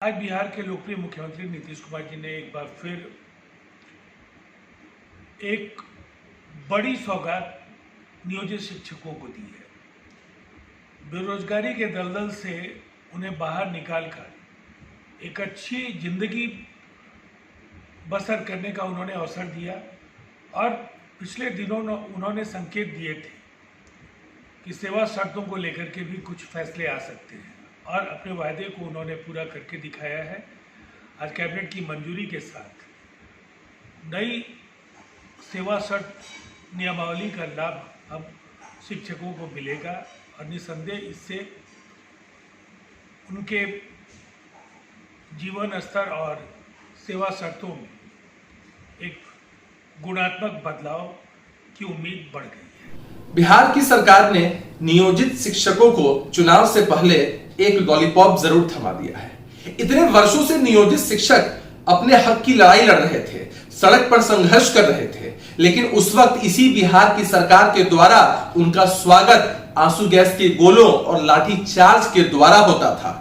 आज बिहार के लोकप्रिय मुख्यमंत्री नीतीश कुमार जी ने एक बार फिर एक बड़ी सौगात नियोजित शिक्षकों को दी है। बेरोजगारी के दलदल से उन्हें बाहर निकालकर एक अच्छी जिंदगी बसर करने का उन्होंने अवसर दिया और पिछले दिनों उन्होंने संकेत दिए थे कि सेवा शर्तों को लेकर के भी कुछ फैसले आ सकते हैं और अपने वायदे को उन्होंने पूरा करके दिखाया है। आज कैबिनेट की मंजूरी के साथ नई सेवा शर्त नियमावली का लाभ अब शिक्षकों को मिलेगा और निसंदेह इससे उनके जीवन स्तर और सेवा शर्तों में एक गुणात्मक बदलाव की उम्मीद बढ़ गई है। बिहार की सरकार ने नियोजित शिक्षकों को चुनाव से पहले एक लॉलीपॉप जरूर थमा दिया है। इतने वर्षों से नियोजित शिक्षक अपने हक की लड़ाई लड़ रहे थे, सड़क पर संघर्ष कर रहे थे, लेकिन उस वक्त इसी बिहार की सरकार के द्वारा उनका स्वागत आंसू गैस के गोलों और लाठी चार्ज के द्वारा होता था।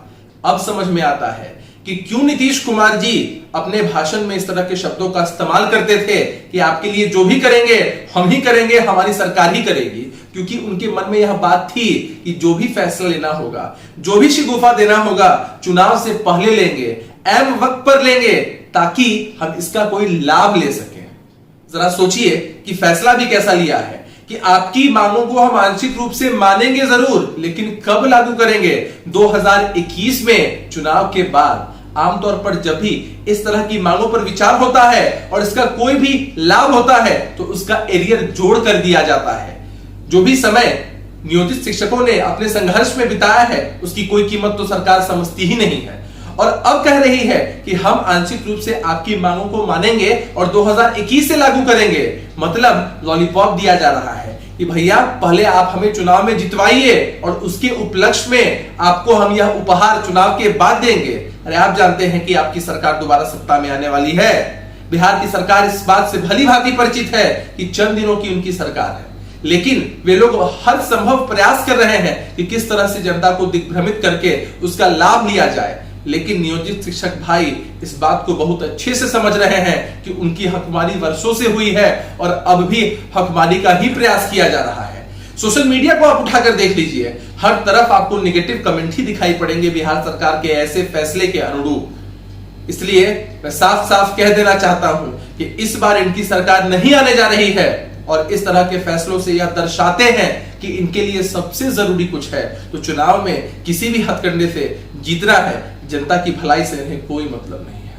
अब समझ में आता है कि क्यों नीतीश कुमार जी अपने भाषण में इस तरह के शब्दों का इस्तेमाल करते थे कि आपके लिए जो भी करेंगे हम ही करेंगे, हमारी सरकार ही करेगी। क्योंकि उनके मन में यह बात थी कि जो भी फैसला लेना होगा, जो भी शिगुफा देना होगा, चुनाव से पहले लेंगे, ऐन वक्त पर लेंगे, ताकि हम इसका कोई लाभ ले सकें। जरा सोचिए कि फैसला भी कैसा लिया है कि आपकी मांगों को हम आंशिक रूप से मानेंगे जरूर, लेकिन कब लागू करेंगे? 2021 में चुनाव के बाद। आमतौर पर जब भी इस तरह की मांगों पर विचार होता है और इसका कोई भी लाभ होता है तो उसका एरियर जोड़ कर दिया जाता है। जो भी समय नियोजित शिक्षकों ने अपने संघर्ष में बिताया है उसकी कोई कीमत तो सरकार समझती ही नहीं है और अब कह रही है कि हम आंशिक रूप से आपकी मांगों को मानेंगे और 2021 से लागू करेंगे। मतलब लॉलीपॉप दिया जा रहा है कि भैया पहले आप हमें चुनाव में जितवाइए और उसके उपलक्ष्य में आपको हम यह उपहार चुनाव के बाद देंगे। अरे आप जानते हैं कि आपकी सरकार दोबारा सत्ता में आने वाली है। बिहार की सरकार इस बात से भली भांति परिचित है कि चंद दिनों की उनकी सरकार है, लेकिन वे लोग हर संभव प्रयास कर रहे हैं कि किस तरह से जनता को दिग्भ्रमित करके उसका लाभ लिया जाए। लेकिन नियोजित शिक्षक भाई इस बात को बहुत अच्छे से समझ रहे हैं कि उनकी हकमारी वर्षों से हुई है और अब भी हकमारी का ही प्रयास किया जा रहा है। सोशल मीडिया को आप उठाकर देख लीजिए, हर तरफ आपको नेगेटिव कमेंट ही दिखाई पड़ेंगे बिहार सरकार के ऐसे फैसले के अनुरूप। इसलिए मैं साफ साफ कह देना चाहता हूं कि इस बार इनकी सरकार नहीं आने जा रही है और इस तरह के फैसलों से यह दर्शाते हैं कि इनके लिए सबसे जरूरी कुछ है तो चुनाव में किसी भी हथकंडे से जीतना है। जनता की भलाई से इन्हें कोई मतलब नहीं है।